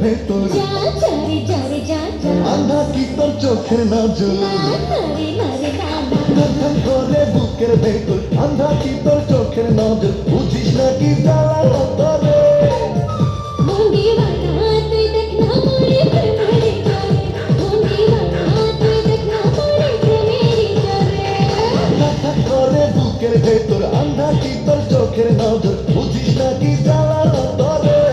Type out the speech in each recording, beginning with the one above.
ভেতর আন্ধা কি তোর চোখের নজর করে বুকের ভেতর আন্ধা কি তোর চোখের নজর বুঝিস না কি জ্বালা তোরে করে বুকের ভেতর আন্ধা কি তোর চোখের নজর বুঝিস না কি জ্বালা তোরে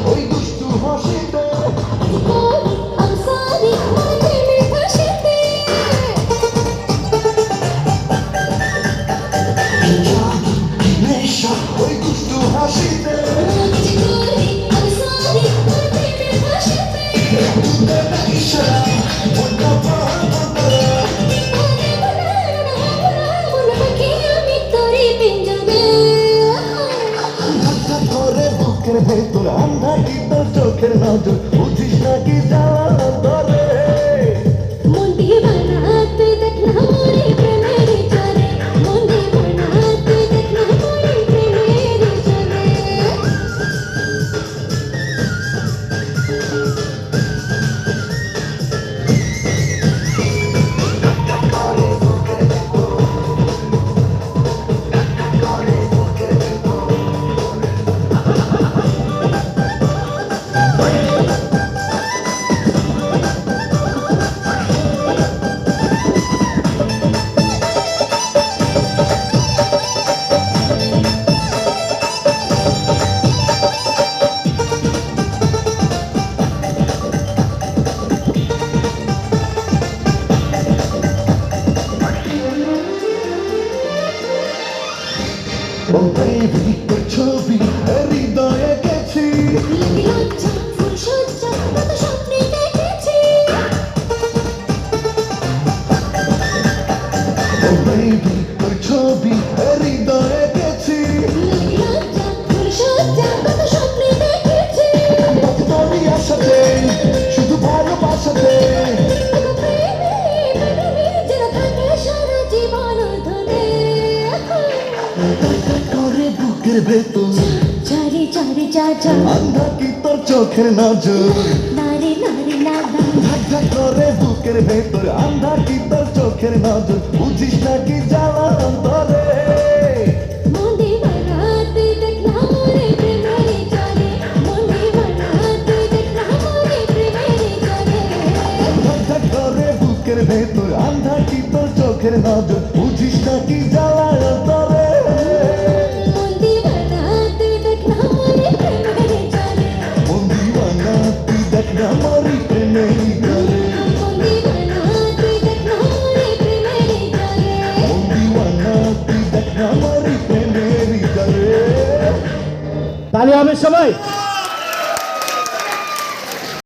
ওই দুষ্টু হাসিতে ওই দুষ্টু হাসিতে ভেতর আন্ধা কি তোর চোখের নজর বুঝিস না কি জ্বালা তোরে ছবি হৃদয়ে গেছি ছবি হৃদয়ে গেছি আসাতে শুধু ভালোবাসাতে বুকের ভেতর আন্ধা কি তোর চোখের নজর করে বুকের ভেতর আন্ধা কি তোর চোখের নজর বুঝিস না কি জ্বালা তোরে করে বুকের ভেতর আন্ধা কি তোর চোখের নজর বুঝিস না কি জ্বালা তোরে আমারই প্রেমের গানে আমারই প্রেমের গানে তালি হবে সবাই।